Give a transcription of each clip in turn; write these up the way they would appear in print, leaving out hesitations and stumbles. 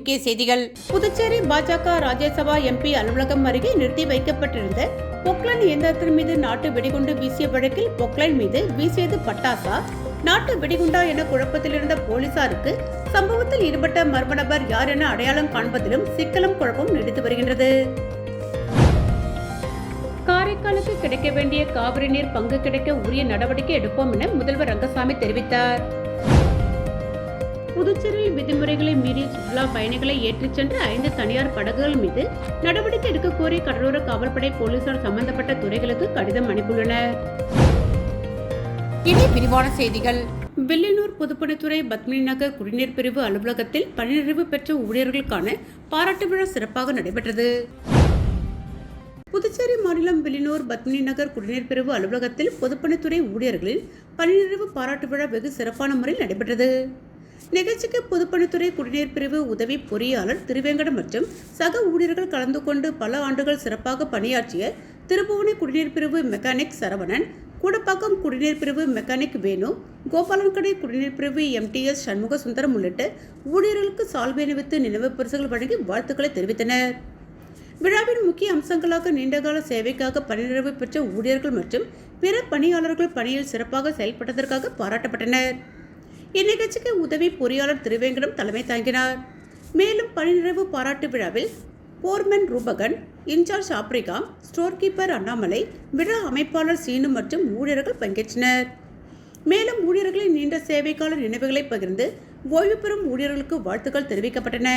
முக்கிய செய்திகள். புதுச்சேரி பாஜக ராஜ்யசபா எம்பி அலுவலகம் அருகே நிறுத்தி வைக்கப்பட்டிருந்த பொக்லைன் இயந்திரத்தின் மீது நாட்டு வெடிகுண்டு வீசிய வழக்கில் பொக்லைன் மீது வீசியது பட்டாசா, நாட்டு வெடிகுண்டா என குழப்பத்தில் இருந்த போலீசாருக்கு சம்பவத்தில் ஈடுபட்ட மர்ம நபர் யார் என அடையாளம் காண்பதிலும் சிக்கலும் குழப்பம் நீடித்து வருகின்றது. காரைக்காலுக்கு கிடைக்க வேண்டிய காவிரி நீர் பங்கு கிடைக்க உரிய நடவடிக்கை எடுப்போம் என முதல்வர் ரங்கசாமி தெரிவித்தார். புதுச்சேரியில் விதிமுறைகளை மீறி சுற்றுலா பயணிகளை ஏற்றிச் சென்ற 5 தனியார் படகுகள் மீது நடவடிக்கை எடுக்க கோரி கடலோர காவல்படை போலீசார் சம்பந்தப்பட்ட துறைகளுக்கு கடிதம் அனுப்பியுள்ளனர். இனி விரிவான செய்திகள். வில்லியனூர் பொதுப்பணித்துறை பத்மினி நகர் குடிநீர் பிரிவு அலுவலகத்தில் பணி நிறைவு பெற்ற ஊழியர்களுக்கான பாராட்டு விழா சிறப்பாக நடைபெற்றது. புதுச்சேரி மாநிலம் வில்லியனூர் பத்மினி நகர் குடிநீர் பிரிவு அலுவலகத்தில் பொதுப்பணித்துறை ஊழியர்களின் பணி நிறைவு பாராட்டு விழா வெகு சிறப்பான முறையில் நடைபெற்றது. நிகழ்ச்சிக்கு பொதுப்பணித்துறை குடிநீர் பிரிவு உதவி பொறியாளர் திருவேங்கடம் மற்றும் சக ஊழியர்கள் கலந்து கொண்டு பல ஆண்டுகள் சிறப்பாக பணியாற்றிய திருபுவனை குடிநீர் பிரிவு மெக்கானிக் சரவணன், கூடப்பாக்கம் குடிநீர் பிரிவு மெக்கானிக் வேணு, கோபாலன்கடை குடிநீர் பிரிவு MTS சண்முக சுந்தரம் உள்ளிட்ட ஊழியர்களுக்கு சால்வை அணிவித்து நினைவு பரிசுகள் வழங்கி வாழ்த்துக்களை தெரிவித்தனர். விழாவின் முக்கிய அம்சங்களாக நீண்டகால சேவைக்காக பணி நிறைவு பெற்ற ஊழியர்கள் மற்றும் பிற பணியாளர்கள் பணியில் சிறப்பாக செயல்பட்டதற்காக பாராட்டப்பட்டனர். இந்நிகழ்ச்சிக்கு உதவி பொறியாளர் திருவேங்கடம் தலைமை தாங்கினார். மேலும் பணி நிறைவு பாராட்டு விழாவில் foreman Rubagan, in charge Abrigam, store keeper Annamalai, விழா அமைப்பாளர் சீனு மற்றும் ஊழியர்கள் பங்கேற்றனர். மேலும் ஊழியர்களின் நீண்ட சேவைக்கால நினைவுகளை பகிர்ந்து ஓய்வு பெறும் ஊழியர்களுக்கு வாழ்த்துக்கள் தெரிவிக்கப்பட்டன.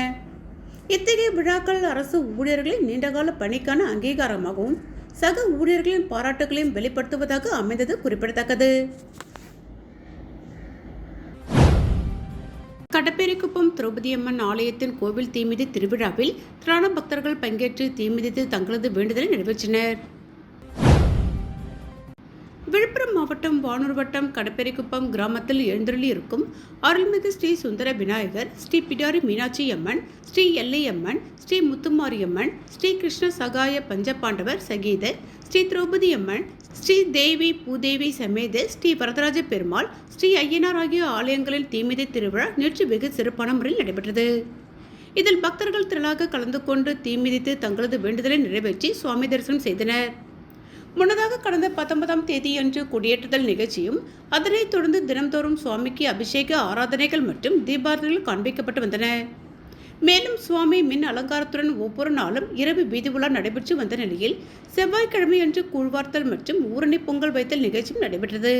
இத்தகைய விழாக்கள் அரசு ஊழியர்களின் நீண்டகால பணிக்கான அங்கீகாரமாகவும் சக ஊழியர்களின் பாராட்டுகளையும் வெளிப்படுத்துவதாக அமைந்தது குறிப்பிடத்தக்கது. கடப்பேரிக்குப்பம் திரௌபதியம்மன் ஆலயத்தின் கோவில் தீமிதி திருவிழாவில் திராண பக்தர்கள் பங்கேற்று தீமிதித்து தங்களது வேண்டுதலை நிறைவேற்றினர். விழுப்புரம் மாவட்டம் வானூர் வட்டம் கடப்பேரிக்குப்பம் கிராமத்தில் எழுந்தருளி இருக்கும் அருள்மிகு ஸ்ரீ சுந்தர விநாயகர், ஸ்ரீ பிடாரி மீனாட்சி அம்மன், ஸ்ரீ எல்லையம்மன், ஸ்ரீ முத்துமாரியம்மன், ஸ்ரீ கிருஷ்ண சகாய பஞ்சபாண்டவர் சகீத ஸ்ரீ திரௌபதி அம்மன், ஸ்ரீ தேவி பூதேவி சமேத ஸ்ரீ வரதராஜ பெருமாள், ஸ்ரீ ஐயனார் ஆகிய ஆலயங்களின் தீமிதி திருவிழா நேற்று வெகு சிறப்பான முறையில் நடைபெற்றது. இதில் பக்தர்கள் திரளாக கலந்து கொண்டு தீமிதித்து தங்களது வேண்டுதலை நிறைவேற்றி சுவாமி தரிசனம் செய்தனர். முன்னதாக கடந்த 19ஆம் தேதியன்று கொடியேற்றுதல் நிகழ்ச்சியும் அதனைத் தொடர்ந்து தினம்தோறும் சுவாமிக்கு அபிஷேக ஆராதனைகள் மற்றும் தீபாரதனைகள் காண்பிக்கப்பட்டு வந்தன. மேலும் சுவாமி மின் அலங்காரத்துடன் ஒவ்வொரு நாளும் இரவு வீதி உலா நடைபெற்று வந்த நிலையில் செவ்வாய்க்கிழமையன்று கூழ்வார்த்தல் மற்றும் ஊரணி பொங்கல் வைத்தல் நிகழ்ச்சியும் நடைபெற்றது.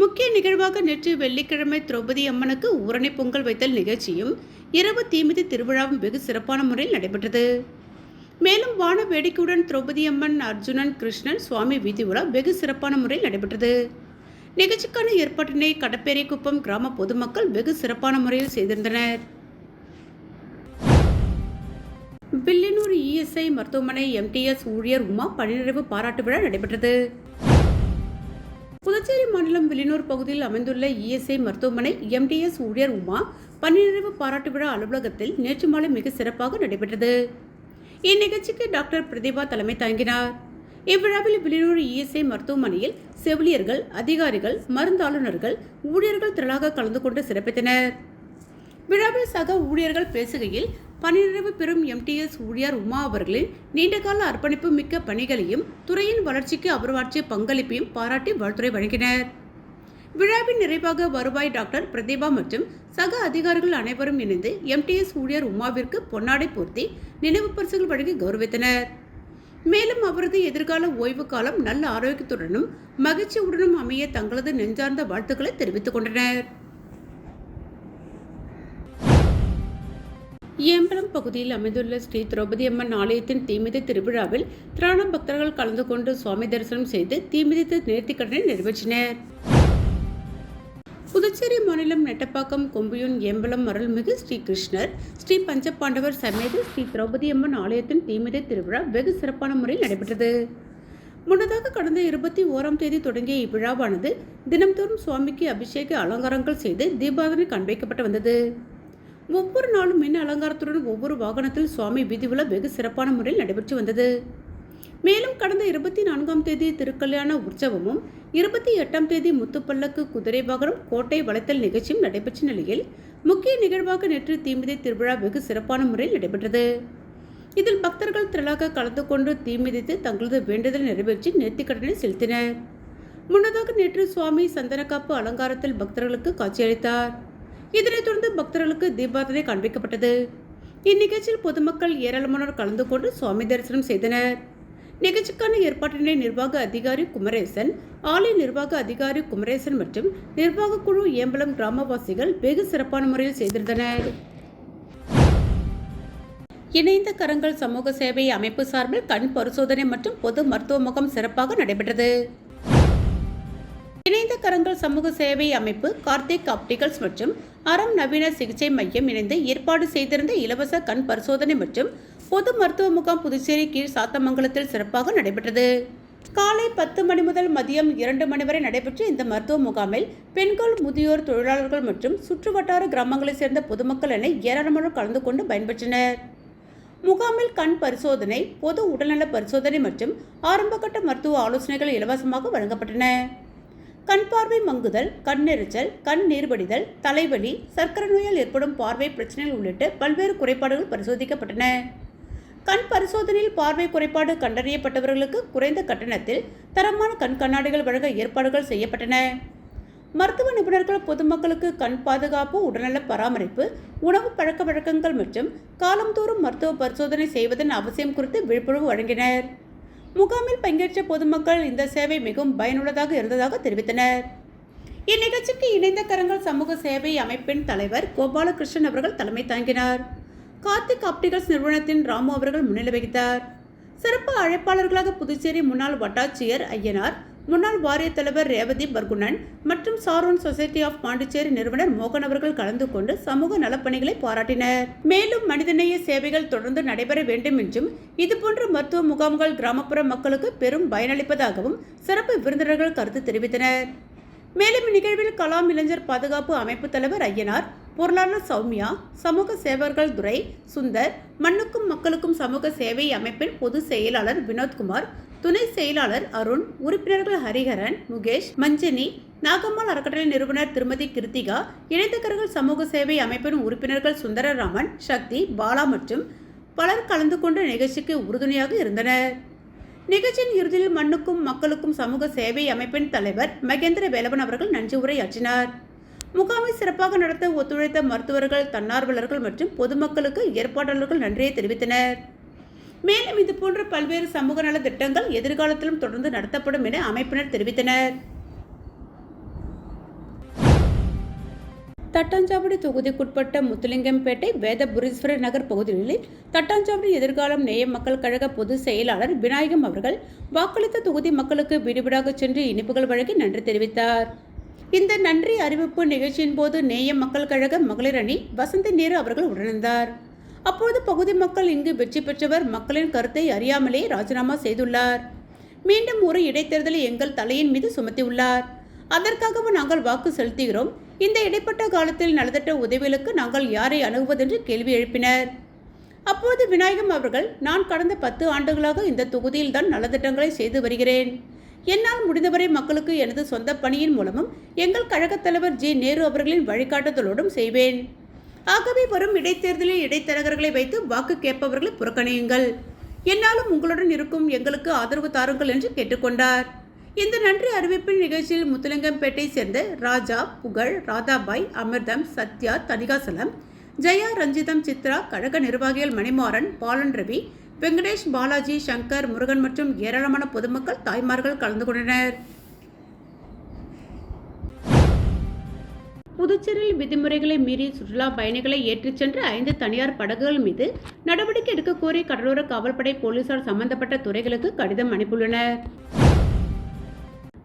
முக்கிய நிகழ்வாக நேற்று வெள்ளிக்கிழமை திரௌபதி அம்மனுக்கு ஊரணி பொங்கல் வைத்தல் நிகழ்ச்சியும் இரவு தீமிதி திருவிழாவும் வெகு சிறப்பான முறையில் நடைபெற்றது. மேலும் வான வேடிக்கையுடன் திரௌபதி அம்மன், அர்ஜுனன், கிருஷ்ணன் சுவாமி வீதி உலா வெகு சிறப்பான முறையில் நடைபெற்றது. நிகழ்ச்சிக்கான ஏற்பாட்டினை கடப்பேரிக்குப்பம் கிராம பொதுமக்கள் வெகு சிறப்பான முறையில் செய்திருந்தனர். வில்லியனூர் ESI மருத்துவமனை MTS ஊழியர் உமா பணி நிறைவு பாராட்டு விழா நடைபெற்றது. புதுச்சேரி மாநிலம் வில்லியனூர் பகுதியில் அமைந்துள்ள ESI மருத்துவமனை MTS ஊழியர் உமா பணி நிறைவு பாராட்டு விழா அலுவலகத்தில் நேற்று மாலை மிக சிறப்பாக நடைபெற்றது. இந்நிகழ்ச்சிக்கு டாக்டர் பிரதீபா தலைமை தாங்கினார். இவ்விழாவில் வில்லியனூர் ESI மருத்துவமனையில் செவிலியர்கள், அதிகாரிகள், மருந்தாளுநர்கள், ஊழியர்கள் திரளாக கலந்து கொண்டு சிறப்பித்தனர். விழாவில் சக ஊழியர்கள் பேசுகையில் பணி நிறைவு பெறும் MTS ஊழியர் உமா அவர்களின் நீண்டகால அர்ப்பணிப்பு மிக்க பணிகளையும் துறையின் வளர்ச்சிக்கு அவர் ஆற்றிய பங்களிப்பையும் பாராட்டி வாழ்த்துரை வழங்கினர். விழாவின் நிறைவாக வருவாய் டாக்டர் பிரதீபா மற்றும் சக அதிகாரிகள் அனைவரும் இணைந்து MTS ஊழியர் உமாவிற்கு பொன்னாடை போர்த்தி நினைவு பரிசுகள் வழங்கி கௌரவித்தனர். மேலும் அவரது எதிர்கால ஓய்வு காலம் நல்ல ஆரோக்கியத்துடனும் மகிழ்ச்சியுடனும் அமைய தங்களது நெஞ்சார்ந்த வாழ்த்துக்களை தெரிவித்துக் கொண்டனர். ஏம்பலம் பகுதியில் அமைந்துள்ள ஸ்ரீ திரௌபதி அம்மன் ஆலயத்தின் தீமிதி திருவிழாவில் திராண பக்தர்கள் கலந்து கொண்டு சுவாமி தரிசனம் செய்து தீமிதித்து நேர்த்திக்கடனை நிறைவேற்றினர். புதுச்சேரி மாநிலம் நெட்டப்பாக்கம், கொம்பியூன், ஏம்பலம் அருள்மிகு ஸ்ரீ கிருஷ்ணர், ஸ்ரீ பஞ்சபாண்டவர் சமேத ஸ்ரீ திரௌபதி அம்மன் ஆலயத்தின் தீமிதி திருவிழா வெகு சிறப்பான முறையில் நடைபெற்றது. முன்னதாக கடந்த 21ஆம் தேதி தொடங்கிய இவ்விழாவானது தினம்தோறும் சுவாமிக்கு அபிஷேக அலங்காரங்கள் செய்து தீபாராதனை காண்பிக்கப்பட்டு வந்தது. ஒவ்வொரு நாளும் மின் அலங்காரத்துடன் ஒவ்வொரு வாகனத்தில் சுவாமி வீதி உலா வெகு சிறப்பான முறையில் நடைபெற்று வந்தது. மேலும் கடந்த 24ஆம் தேதி திருக்கல்யாண உற்சவமும் 28ஆம் தேதி முத்துப்பல்லக்கு, குதிரை வாகனம், கோட்டை வளைத்தல் நிகழ்ச்சியும் நடைபெற்ற நிலையில் முக்கிய நிகழ்வாக நேற்று தீமிதி திருவிழா வெகு சிறப்பான முறையில் நடைபெற்றது. இதில் பக்தர்கள் திரளாக கலந்து கொண்டு தீமிதித்து தங்களது வேண்டுதல் நிறைவேற்றி நேர்த்திக்கடனை செலுத்தினர். முன்னதாக நேற்று சுவாமி சந்தனக்காப்பு அலங்காரத்தில் பக்தர்களுக்கு காட்சியளித்தார். இதனைத் தொடர்ந்து பக்தர்களுக்கு தீபாராதனை காண்பிக்கப்பட்டது. இந்நிகழ்ச்சியில் பொதுமக்கள் ஏராளமானோர் கலந்து கொண்டு சுவாமி தரிசனம் செய்தனர். நிகழ்ச்சிக்கான ஏற்பாட்டினை நிர்வாக அதிகாரி குமரேசன், ஆலய நிர்வாக அதிகாரி குமரேசன் மற்றும் நிர்வாக குழு ஏம்பலம் கிராமவாசிகள் வெகு சிறப்பான முறையில் செய்திருந்தனர். இணைந்த கரங்கள் சமூக சேவை அமைப்பு சார்பில் கண் பரிசோதனை மற்றும் பொது மருத்துவ முகாம் சிறப்பாக நடைபெற்றது. இணைந்த கரங்கள் சமூக சேவை அமைப்பு, கார்த்திக் ஆப்டிகல்ஸ் மற்றும் அறம் நவீன சிகிச்சை மையம் இணைந்து ஏற்பாடு செய்திருந்த இலவச கண் பரிசோதனை மற்றும் பொது மருத்துவ முகாம் புதுச்சேரி கீழ் சாத்தமங்கலத்தில் சிறப்பாக நடைபெற்றது. காலை 10 மணி முதல் மதியம் 2 மணி வரை நடைபெற்ற இந்த மருத்துவ முகாமில் பெண்கள், முதியோர், தொழிலாளர்கள் மற்றும் சுற்றுவட்டார கிராமங்களைச் சேர்ந்த பொதுமக்கள் என ஏராளமானோர் கலந்து கொண்டு பயன்பெற்றனர். முகாமில் கண் பரிசோதனை, பொது உடல்நல பரிசோதனை மற்றும் ஆரம்பகட்ட மருத்துவ ஆலோசனைகள் இலவசமாக வழங்கப்பட்டன. கண் பார்வை மங்குதல், கண் எரிச்சல், கண் நீர்வடிதல், தலைவலி, சர்க்கரை நோயால் ஏற்படும் பார்வை பிரச்சனைகள் உள்ளிட்ட பல்வேறு குறைபாடுகள் பரிசோதிக்கப்பட்டன. கண் பரிசோதனையில் பார்வை குறைபாடு கண்டறியப்பட்டவர்களுக்கு குறைந்த கட்டணத்தில் தரமான கண் கண்ணாடிகள் வழங்க ஏற்பாடுகள் செய்யப்பட்டன. மருத்துவ நிபுணர்கள் பொதுமக்களுக்கு கண் பாதுகாப்பு, உடல்நல பராமரிப்பு, உணவு பழக்க வழக்கங்கள் மற்றும் காலந்தோறும் மருத்துவ பரிசோதனை செய்வதன் அவசியம் குறித்து விழிப்புணர்வு வழங்கினர். முகாமில் பங்கேற்ற பொதுமக்கள் இந்த சேவை மிகவும் பயனுள்ளதாக இருந்ததாக தெரிவித்தனர். இந்நிகழ்ச்சிக்கு இணைந்த கரங்கள் சமூக சேவை அமைப்பின் தலைவர் கோபாலகிருஷ்ணன் அவர்கள் தலைமை தாங்கினார். கார்த்திக் ஆப்டிகல்ஸ் நிறுவனத்தின் ராமு அவர்கள் முன்னிலை வகித்தார். சிறப்பு அழைப்பாளர்களாக புதுச்சேரி முன்னாள் வட்டாட்சியர் ஐயனார், முன்னாள் வாரிய தலைவர் ரேவதி பர்குணன் மற்றும் சாரோன் சொசைட்டி ஆஃப் பாண்டிச்சேரி நிறுவனர் மோகன் அவர்கள் கலந்து கொண்டு சமூக நலப்பணிகளை பாராட்டினர். மேலும் மனிதநேய சேவைகள் தொடர்ந்து நடைபெற வேண்டும் என்றும் இதுபோன்ற மருத்துவ முகாம்கள் கிராமப்புற மக்களுக்கு பெரும் பயனளிப்பதாகவும் சிறப்பு விருந்தினர்கள் கருத்து தெரிவித்தனர். மேலும் இந்நிகழ்வில் கலாம் இளைஞர் பாதுகாப்பு அமைப்பு தலைவர் ஐயனார், பொருளாளர் சௌமியா, சமூக சேவகர்கள் துரை, சுந்தர், மண்ணுக்கும் மக்களுக்கும் சமூக சேவை அமைப்பின் பொதுச் செயலாளர் வினோத்குமார், துணை செயலாளர் அருண், உறுப்பினர்கள் ஹரிஹரன், முகேஷ், மஞ்சனி, நாகம்மாள் அறக்கட்டளை நிறுவனர் திருமதி கிருத்திகா, இணைந்த கரங்கள் சமூக சேவை அமைப்பின் உறுப்பினர்கள் சுந்தரராமன், சக்தி, பாலா மற்றும் பலர் கலந்து கொண்ட நிகழ்ச்சிக்கு உறுதுணையாக இருந்தனர். நிகழ்ச்சியின் இறுதியில் மண்ணுக்கும் மக்களுக்கும் சமூக சேவை அமைப்பின் தலைவர் மகேந்திர வேலவன் அவர்கள் நன்றி உரையாற்றினார். முகாமை சிறப்பாக நடத்த ஒத்துழைத்த மருத்துவர்கள், தன்னார்வலர்கள் மற்றும் பொதுமக்களுக்கு ஏற்பாட்டாளர்கள் நன்றியை தெரிவித்தனர். மேலும் இதுபோன்ற பல்வேறு சமூக நல திட்டங்கள் எதிர்காலத்திலும் தொடர்ந்து நடத்தப்படும் என அமைப்பினர் தெரிவித்தனர். தட்டாஞ்சாவடி தொகுதிக்குட்பட்ட முத்துலிங்கம்பேட்டை வேதபுரீஸ்வரர் நகர் பகுதிகளில் தட்டாஞ்சாவடி எதிர்காலம் நேய மக்கள் கழக பொதுச் செயலாளர் விநாயகம் அவர்கள் வாக்களித்த தொகுதி மக்களுக்கு வீடு வீடாக சென்று இனிப்புகள் வழங்கி நன்றி தெரிவித்தார். இந்த நன்றி அறிவிப்பு நிகழ்ச்சியின் போது நேய மக்கள் கழக மகளிர் அணி வசந்தி நேரு அவர்கள் உடனிருந்தார். அப்போது பகுதி மக்கள் இங்கு வெற்றி பெற்றவர் மக்களின் கருத்தை அறியாமலே ராஜினாமா செய்துள்ளார். மீண்டும் ஒரு இடைத்தேர்தலை எங்கள் தலையின் மீது சுமத்தியுள்ளார். அதற்காகவும் நாங்கள் வாக்கு செலுத்துகிறோம். இந்த இடைப்பட்ட காலத்தில் நலத்திட்ட உதவிகளுக்கு நாங்கள் யாரை அணுகுவதென்று கேள்வி எழுப்பினர். அப்போது விநாயகம் அவர்கள், நான் கடந்த 10 ஆண்டுகளாக இந்த தொகுதியில் தான் நலத்திட்டங்களை செய்து வருகிறேன். என்னால் முடிந்தவரை மக்களுக்கு எனது சொந்த பணியின் மூலமும் எங்கள் கழகத் தலைவர் ஜி நேரு அவர்களின் வழிகாட்டுதலோடும் செய்வேன். ஆகவே வரும் இடைத்தேர்தலில் இடைத்தரகர்களை வைத்து வாக்கு கேட்பவர்களை புறக்கணியுங்கள். என்னாலும் உங்களுடன் இருக்கும் எங்களுக்கு ஆதரவு தாருங்கள் என்று கேட்டுக்கொண்டார். இந்த நன்றி அறிவிப்பின் நிகழ்ச்சியில் முத்துலிங்கம்பேட்டை சேர்ந்த ராஜா, புகழ், ராதாபாய், அமிர்தம், சத்யா, தனிகாசலம், ஜெயா, ரஞ்சிதம், சித்ரா, கழக நிர்வாகிகள் மணிமாறன், பாலன் ரவி, வெங்கடேஷ், பாலாஜி, சங்கர், முருகன் மற்றும் ஏராளமான பொதுமக்கள், தாய்மார்கள் கலந்து கொண்டனர். புதுச்சேரியில் விதிமுறைகளை மீறி சுற்றுலா பயணிகளை ஏற்றிச் சென்ற 5 தனியார் படகுகள் மீது நடவடிக்கை எடுக்க கோரி கடலோர காவல்படை போலீசார் சம்பந்தப்பட்ட துறைகளுக்கு கடிதம் அனுப்பியுள்ளனர்.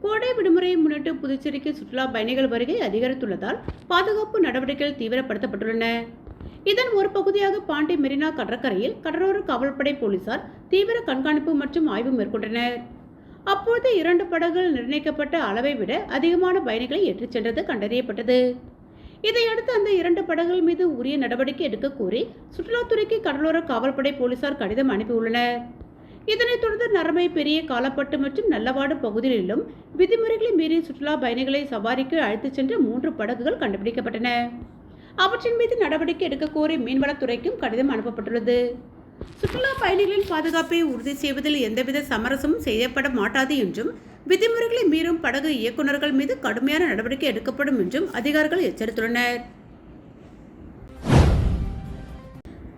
கோடை விடுமுறையை முன்னிட்டு புதுச்சேரிக்கு சுற்றுலா பயணிகள் வருகை அதிகரித்துள்ளதால் பாதுகாப்பு நடவடிக்கைகள் தீவிரப்படுத்தப்பட்டுள்ளன. இதன் ஒரு பகுதியாக பாண்டி மெரினா கடற்கரையில் கடலோர காவல்படை போலீசார் தீவிர கண்காணிப்பு மற்றும் ஆய்வு மேற்கொண்டனர். அப்போது 2 படகுகள் நிர்ணயிக்கப்பட்ட அளவை விட அதிகமான பயணிகளை ஏற்றிச் சென்றது கண்டறியப்பட்டது. இதையடுத்து அந்த 2 படகுகள் மீது உரிய நடவடிக்கை எடுக்க கோரி சுற்றுலாத்துறைக்கு கடலோர காவல்படை போலீசார் கடிதம் அனுப்பியுள்ளனர். இதனைத் தொடர்ந்து நரமை, பெரிய காலப்பட்டு மற்றும் நல்லவாடு பகுதிகளிலும் விதிமுறைகளை மீறி சுற்றுலா பயணிகளை சவாரிக்கு அழைத்துச் சென்ற 3 படகுகள் கண்டுபிடிக்கப்பட்டன. அவற்றின் மீது நடவடிக்கை எடுக்க கோரி மீன்வளத்துறைக்கும் கடிதம் அனுப்பப்பட்டுள்ளது. சுற்றுலா பயணிகளின் பாதுகாப்பை உறுதி செய்வதில் எந்தவித சமரசமும் செய்யப்பட மாட்டாது என்றும், விதிமுறைகளை மீறும் படகு இயக்குநர்கள் மீது கடுமையான நடவடிக்கை எடுக்கப்படும் என்றும் அதிகாரிகள் எச்சரித்துள்ளனர்.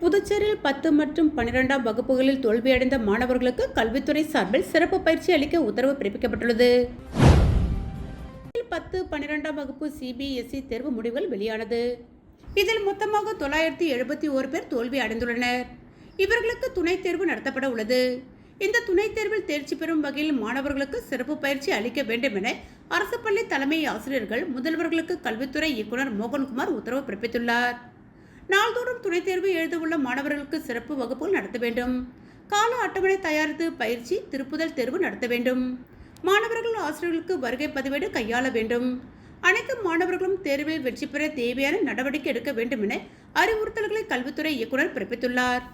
புதுச்சேரியில் 10 மற்றும் 12ஆம் வகுப்புகளில் தோல்வியடைந்த மாணவர்களுக்கு கல்வித்துறை சார்பில் சிறப்பு பயிற்சி அளிக்க உத்தரவு பிறப்பிக்கப்பட்டுள்ளது. 10, 12ஆம் வகுப்பு CBSE தேர்வு முடிவுகள் வெளியானது. இதில் மொத்தமாக 971 பேர் தோல்வி அடைந்துள்ளனர். இவர்களுக்கு துணைத் தேர்வு நடத்தப்பட உள்ளது. இந்த துணைத் தேர்வில் தேர்ச்சி பெறும் வகையில் மாணவர்களுக்கு சிறப்பு பயிற்சி அளிக்க வேண்டும் என அரசு பள்ளி தலைமை ஆசிரியர்கள் முதல்வர்களுக்கு கல்வித்துறை இயக்குநர் மோகன்குமார் உத்தரவு பிறப்பித்துள்ளார். நாள்தோறும் துணைத் தேர்வு எழுதவுள்ள மாணவர்களுக்கு சிறப்பு வகுப்புகள் நடத்த வேண்டும். கால அட்டவணை தயாரித்து பயிற்சி திருப்புதல் தேர்வு நடத்த வேண்டும். மாணவர்கள் ஆசிரியர்களுக்கு வருகை பதிவேடு கையாள வேண்டும். அனைத்து மாணவர்களும் தேர்வில் வெற்றி பெற தேவையான நடவடிக்கை எடுக்க வேண்டும் என அறிவுறுத்தல்களை கல்வித்துறை இயக்குநர் பிறப்பித்துள்ளார்.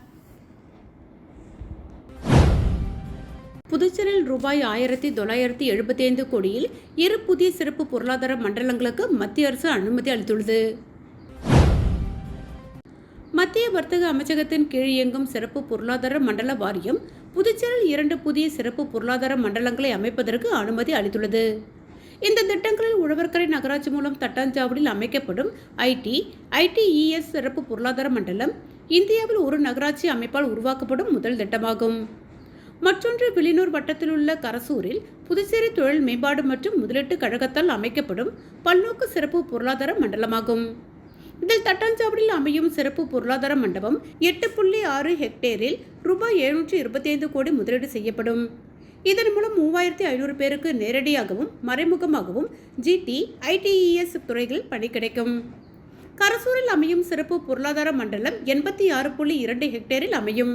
புதுச்சேரியில் ரூபாய் 1975 கோடியில் 2 புதிய சிறப்பு பொருளாதார மண்டலங்களுக்கு மத்திய அரசு அனுமதி அளித்துள்ளது. மத்திய வர்த்தக அமைச்சகத்தின் கீழ் இயங்கும் சிறப்பு பொருளாதார மண்டல வாரியம் புதுச்சேரியில் 2 புதிய சிறப்பு பொருளாதார மண்டலங்களை அமைப்பதற்கு அனுமதி அளித்துள்ளது. இந்த திட்டங்களில் உழவர்கரை நகராட்சி மூலம் தட்டாஞ்சாவடியில் அமைக்கப்படும் ITES சிறப்பு பொருளாதார மண்டலம் இந்தியாவில் ஒரு நகராட்சி அமைப்பால் உருவாக்கப்படும் முதல் திட்டமாகும். மற்றொன்று வில்லியனூர் வட்டத்தில் உள்ள கரசூரில் புதுச்சேரி தொழில் மேம்பாடு மற்றும் முதலீட்டு கழகத்தால் அமைக்கப்படும் பல்நோக்கு சிறப்பு பொருளாதார மண்டலமாகும். இதில் தட்டாஞ்சாவடியில் அமையும் சிறப்பு பொருளாதார மண்டபம் 8.6 ஹெக்டேரில் ரூபாய் 725 கோடி முதலீடு செய்யப்படும். இதன் மூலம் 3500 பேருக்கு நேரடியாகவும் மறைமுகமாகவும் ITES துறைகளில் பணி கிடைக்கும். கரசூரில் அமையும் சிறப்பு பொருளாதார மண்டலம் 86.2 ஹெக்டேரில் அமையும்.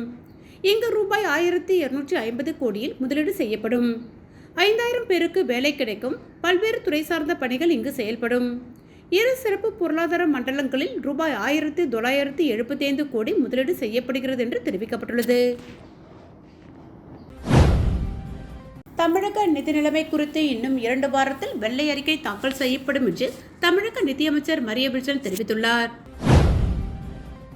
இங்கு ரூபாய் 1250 கோடியில் முதலீடு செய்யப்படும். 5000 பேருக்கு வேலை கிடைக்கும். பல்வேறு துறை சார்ந்த பணிகள் இங்கு செயல்படும். 2 சிறப்பு பொருளாதார மண்டலங்களில் ரூபாய் 1975 கோடி முதலீடு செய்யப்படுகிறது என்று தெரிவிக்கப்பட்டுள்ளது. தமிழக நிதி நிலைமை குறித்து இன்னும் 2 வாரத்தில் வெள்ளை அறிக்கை தாக்கல் செய்யப்படும் என்று தமிழக நிதியமைச்சர் மரிய வில்சன் தெரிவித்துள்ளார்.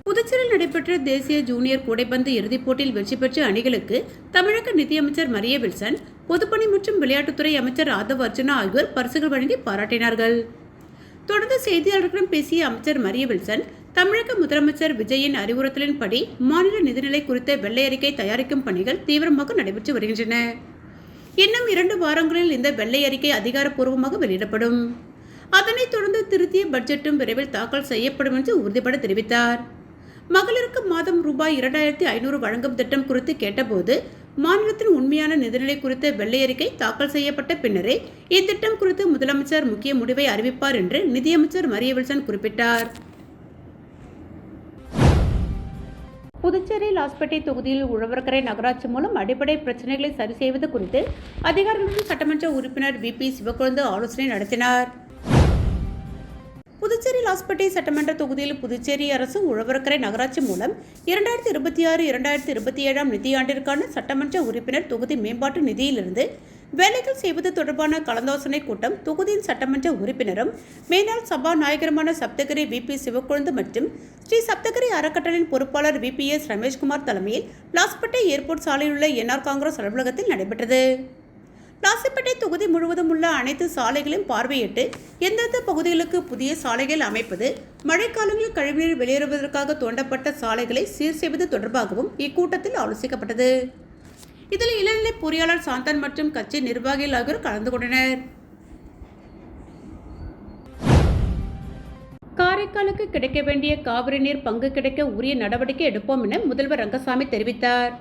புதுச்சேரியில் நடைபெற்ற தேசிய ஜூனியர் கூடைப்பந்து இறுதிப் போட்டியில் வெற்றி பெற்ற அணிகளுக்கு தமிழக நிதியமைச்சர் மரிய வில்சன், பொதுப்பணி மற்றும் விளையாட்டுத்துறை அமைச்சர் ஆதவ் அர்ஜுனா ஆகியோர் பரிசுகள் வழங்கி பாராட்டினார்கள். தொடர்ந்து செய்தியாளர்களிடம் பேசிய அமைச்சர் மரிய வில்சன், தமிழக முதலமைச்சர் விஜயின் அறிவுறுத்தலின்படி மாநில நிதிநிலை குறித்த வெள்ளை அறிக்கை தயாரிக்கும் பணிகள் தீவிரமாக நடைபெற்று வருகின்றன. இன்னும் 2 வாரங்களில் இந்த வெள்ளை அறிக்கை அதிகாரப்பூர்வமாக வெளியிடப்படும். அதனைத் தொடர்ந்து திருத்திய பட்ஜெட்டும் விரைவில் தாக்கல் செய்யப்படும் என்று உறுதிபட தெரிவித்தார். மகளிருக்கு மாதம் ரூபாய் 2500 வழங்கும் திட்டம் குறித்து கேட்டபோது, மாநிலத்தின் உண்மையான நிதிநிலை குறித்த வெள்ளை அறிக்கை தாக்கல் செய்யப்பட்ட பின்னரே இத்திட்டம் குறித்து முதலமைச்சர் முக்கிய முடிவை அறிவிப்பார் என்று நிதியமைச்சர் மரிய வில்சன் குறிப்பிட்டார். புதுச்சேரி லாஸ்பேட்டை தொகுதியில் உழவர்கரை நகராட்சி மூலம் அடிப்படை பிரச்சனைகளை சரி செய்வது குறித்து அதிகாரிகளுடன் சட்டமன்ற உறுப்பினர் VP சிவக்கொழுந்து ஆலோசனை நடத்தினார். புதுச்சேரி லாஸ்பேட்டை சட்டமன்ற தொகுதியில் புதுச்சேரி அரசு உழவர்கரை நகராட்சி மூலம் 2026-2027 நிதியாண்டிற்கான சட்டமன்ற உறுப்பினர் தொகுதி மேம்பாட்டு நிதியிலிருந்து வேலைகள் செய்வது தொடர்பான கலந்தாலோசனை கூட்டம் தொகுதியின் சட்டமன்ற உறுப்பினரும் மேனாள் சபாநாயகருமான சப்தகிரி VP சிவக்கொழுந்து மற்றும் ஸ்ரீ சப்தகிரி அறக்கட்டளையின் பொறுப்பாளர் VPS ரமேஷ்குமார் தலைமையில் லாஸ்பேட்டை ஏர்போர்ட் சாலையில் உள்ள NR காங்கிரஸ் அலுவலகத்தில் நடைபெற்றது. லாஸ்பேட்டை தொகுதி முழுவதும் உள்ள அனைத்து சாலைகளையும் பார்வையிட்டு எந்தெந்த பகுதிகளுக்கு புதிய சாலைகள் அமைப்பது, மழைக்காலங்களில் கழிவுநீர் வெளியேறுவதற்காக தோண்டப்பட்ட சாலைகளை சீர் செய்வது தொடர்பாகவும் இக்கூட்டத்தில் ஆலோசிக்கப்பட்டது. இதில் இளநிலை பொறியாளர் சாந்தன் மற்றும் கட்சி நிர்வாகிகள் ஆகியோர் கலந்து கொண்டனர். காரைக்காலுக்கு கிடைக்க வேண்டிய காவிரி நீர் பங்கு கிடைக்க உரிய நடவடிக்கை எடுப்போம் என முதல்வர் ரங்கசாமி தெரிவித்தார்.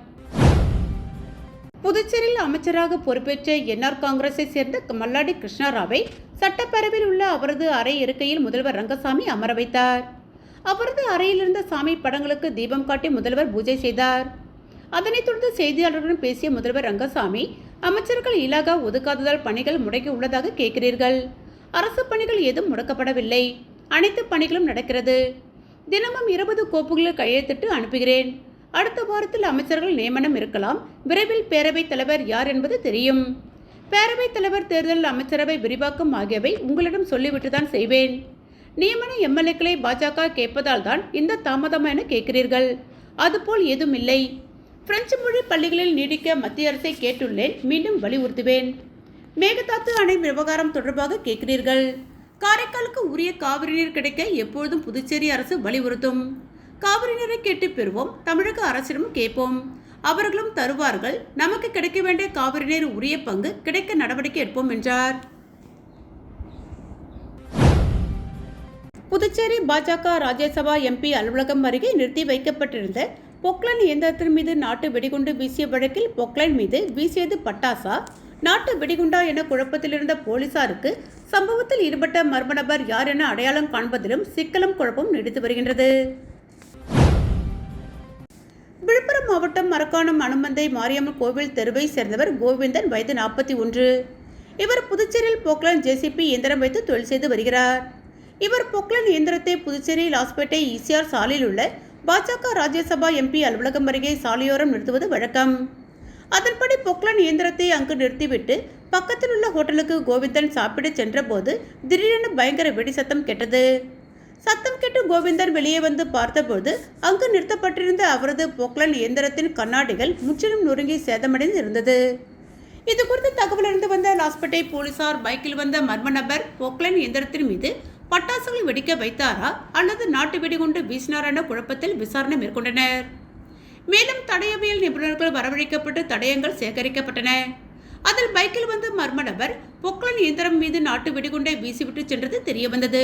புதுச்சேரியில் அமைச்சராக பொறுப்பேற்ற NR காங்கிரஸை சேர்ந்த மல்லாடி கிருஷ்ணாராவை சட்டப்பேரவையில் உள்ள அவரது அறை இருக்கையில் முதல்வர் ரங்கசாமி அமர வைத்தார். அவரது அறையில் இருந்த சாமி படங்களுக்கு தீபம் காட்டி முதல்வர் பூஜை செய்தார். அதனைத் தொடர்ந்து செய்தியாளர்களுடன் பேசிய முதல்வர் ரங்கசாமி, அமைச்சர்கள் இலாகா ஒதுக்காததால் பணிகள் முடங்கி உள்ளதாக கேட்கிறீர்கள். அரசு பணிகள் எதுவும் முடக்கப்படவில்லை. அனைத்து பணிகளும் நடக்கிறது. தினமும் 20 கோப்புகளில் கையெழுத்திட்டு அனுப்புகிறேன். அடுத்த வாரத்தில் அமைச்சர்கள் நியமனம் இருக்கலாம். விரைவில் பேரவைத் தலைவர் யார் என்பது தெரியும். பேரவைத் தலைவர் தேர்தல், அமைச்சரவை விரிவாக்கம் ஆகியவை உங்களிடம் சொல்லிவிட்டுதான் செய்வேன். நியமன எம்எல்ஏக்களை பாஜக கேட்பதால் தான் இந்த தாமதம் என கேட்கிறீர்கள். அதுபோல் ஏதும் இல்லை. பிரெஞ்சு மொழி பள்ளிகளில் நீடிக்க மத்திய அரசை கேட்டுள்ளேன். மீண்டும் வலியுறுத்துவேன். மேகதாது அணை விவகாரம் தொடர்பாக கேட்கிறீர்கள். காரைக்காலுக்கு உரிய காவிரி நீர் கிடைக்க எப்பொழுதும் புதுச்சேரி அரசு வலியுறுத்தும். காவிரி நீரை கேட்டு பெறுவோம். தமிழக அரசிடம் கேட்போம். அவர்களும் தருவார்கள். நமக்கு கிடைக்க வேண்டிய காவிரி நீர் உரிய பங்கு கிடைக்க நடவடிக்கை எடுப்போம் என்றார். புதுச்சேரி பாஜக ராஜ்யசபா எம்பி அலுவலகம் அருகே நிறுத்தி வைக்கப்பட்டிருந்த பொக்லைன் இயந்திரத்தின் மீது நாட்டு வெடிகுண்டு வீசிய வழக்கில் பொக்லைன் மீது வீசியது பட்டாசா, நாட்டு வெடிகுண்டா என குழப்பத்தில் இருந்த போலீசாருக்கு சம்பவத்தில் ஈடுபட்ட மர்ம நபர் யார் என அடையாளம் காண்பதிலும் சிக்கலும் குழப்பம் நீடித்து வருகின்றது. விழுப்புரம் மாவட்டம் மரக்காணம் அனுமந்தை மாரியம்மன் கோவில் தெருவை சேர்ந்தவர் கோவிந்தன், வயது 41. இவர் புதுச்சேரியில் பொக்லைன் ஜேசிபி இயந்திரம் வைத்து தொழில் செய்து வருகிறார். இவர் பொக்லைன் இயந்திரத்தை புதுச்சேரி லாஸ்பேட்டை ஈசிஆர் சாலையில் உள்ள பாஜக ராஜ்யசபா எம்பி அலுவலகம் அருகே சாலையோரம் நிறுத்துவது வழக்கம். அதன்படி பொக்லைன் இயந்திரத்தை அங்கு நிறுத்திவிட்டு பக்கத்தில் உள்ள ஹோட்டலுக்கு கோவிந்தன் சாப்பிட சென்றபோது திடீரென பயங்கர வெடி சத்தம் கேட்டது. சத்தம் கேட்டு கோவிந்தன் வெளியே வந்து பார்த்தபோது அங்கு நிறுத்தப்பட்டிருந்த அவரது பொக்லைன் இயந்திரத்தின் கண்ணாடிகள் முற்றிலும் நொறுங்கி சேதமடைந்து இருந்தது. இது குறித்து தகவல் அறிந்து வந்த லாஸ்பேட்டை போலீசார் பைக்கில் வந்த மர்ம நபர் பொக்லைன் இயந்திரத்தின் மீது பட்டாசுகளை வெடிக்க வைத்தாரா அல்லது நாட்டு வெடிகுண்டு வீசினாரா என குழப்பத்தில் விசாரணை மேற்கொண்டனர். மேலும் தடயவியல் நிபுணர்கள் வரவழைக்கப்பட்டு தடயங்கள் சேகரிக்கப்பட்டன. அதில் பைக்கில் வந்த மர்ம நபர் பொக்லைன் இயந்திரம் மீது நாட்டு வெடிகுண்டை வீசிவிட்டு சென்றது தெரியவந்தது.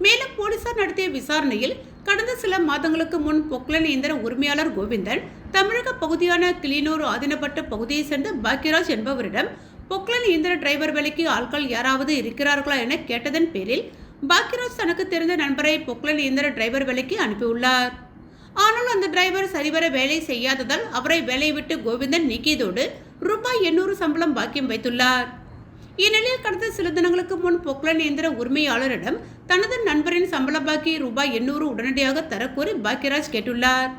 மேலும் போலீசார் நடத்திய விசாரணையில் கடந்த சில மாதங்களுக்கு முன் பொக்லைன் இயந்திர உரிமையாளர் கோவிந்தன் தமிழக பகுதியான கிளினூர் ஆதினப்பட்டு பகுதியை சேர்ந்த பாக்கியராஜ் என்பவரிடம் பொக்லைன் இயந்திர டிரைவர் வேலைக்கு ஆட்கள் யாராவது இருக்கிறார்களா என கேட்டதன் பேரில் பாக்கியராஜ் தனக்கு தெரிந்த நண்பரை பொக்லைன் இயந்திர டிரைவர் வேலைக்கு அனுப்பியுள்ளார். ஆனால் அந்த டிரைவர் சரிவர வேலை செய்யாததால் அவரை வேலையை விட்டு கோவிந்தன் நீக்கியதோடு ரூபாய் 800 சம்பளம் பாக்கியம் வைத்துள்ளார். இந்நிலையில் கடந்த சில தினங்களுக்கு முன் பொக்லைன் இயந்திர உரிமையாளரிடம் தனது நண்பரின் சம்பள பாக்கி ரூபாய் 800 உடனடியாக தரக்கோரி பாக்கியராஜ் கேட்டுள்ளார்.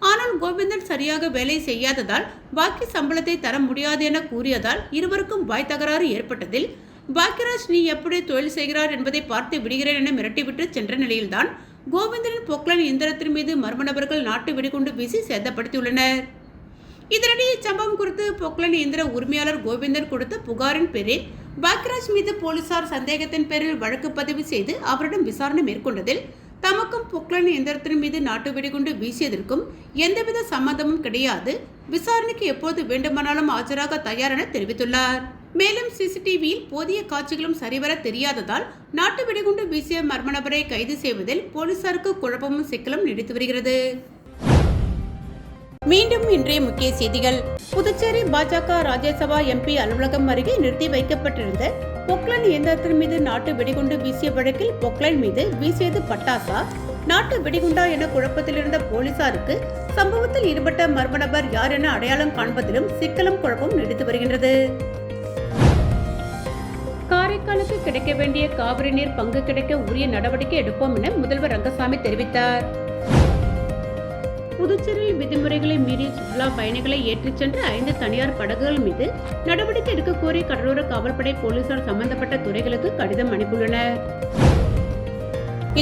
ஆனால் கோவிந்தன் சரியாக வேலை செய்யாததால் பாக்கி சம்பளத்தை தர முடியாது என கூறியதால் இருவருக்கும் வாய் தகராறு ஏற்பட்டதில் பாக்கியராஜ் நீ எப்படி தொழில் செய்கிறார் என்பதை பார்த்து விடுகிறேன் என மிரட்டிவிட்டு சென்ற நிலையில்தான் கோவிந்தனின் பொக்லைன் இயந்திரத்தின் மீது மர்ம நபர்கள் நாட்டு வெடிகுண்டு வீசி சேதப்படுத்தியுள்ளனர். இதனிடையே இச்சம்பவம் குறித்து பொக்லைன் இயந்திர உரிமையாளர் கோவிந்தன் கொடுத்த புகாரின் பேரில் பாக்கியராஜ் மீது போலீசார் சந்தேகத்தின் பேரில் வழக்கு பதிவு செய்து அவரிடம் விசாரணை மேற்கொண்டதில் தமக்கும் பொக்லைன் இயந்திரத்தின் மீது நாட்டு வெடிகுண்டு வீசியதற்கும் எந்தவித சம்மந்தமும் கிடையாது, விசாரணைக்கு எப்போது வேண்டுமானாலும் ஆஜராக தயார் என தெரிவித்துள்ளார். மேலும் சிசிடிவியில் போதிய காட்சிகளும் சரிவர தெரியாததால் நாட்டு வெடிகுண்டு வீசிய மர்ம நபரை கைது செய்வதில் போலீசாருக்கு குழப்பமும் சிக்கலும் நீடித்து வருகிறது. மீண்டும் இன்றைய முக்கிய செய்திகள். புதுச்சேரி பாஜக ராஜ்யசபா எம்பி அலுவலகம் அருகே நிறுத்தி வைக்கப்பட்டிருந்த பொக்லைன் இயந்திரத்தின் மீது நாட்டு வெடிகுண்டு வீசிய வழக்கில் பொக்லைன் மீது வீசியது பட்டாசா, நாட்டு வெடிகுண்டா என குழப்பத்தில் இருந்த போலீசாருக்கு சம்பவத்தில் ஈடுபட்ட மர்ம நபர் யார் என அடையாளம் காண்பதிலும் சிக்கலும் குழப்பம் நீடித்து வருகின்றது. காரைக்காலுக்கு கிடைக்க வேண்டிய காவிரி நீர் பங்கு கிடைக்க உரிய நடவடிக்கை எடுப்போம் என முதல்வர் ரங்கசாமி தெரிவித்தார். புதுச்சேரியில் விதிமுறைகளை மீறி சுற்றுலா பயணிகளை ஏற்றிச் சென்ற 5 தனியார் படகுகள் மீது நடவடிக்கை எடுக்க கோரி கடலோர காவல்படை போலீசார் சம்பந்தப்பட்ட துறைகளுக்கு கடிதம் அனுப்பியுள்ளனர்.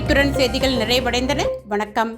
இத்துடன் செய்திகள் நிறைவடைந்தன. வணக்கம்.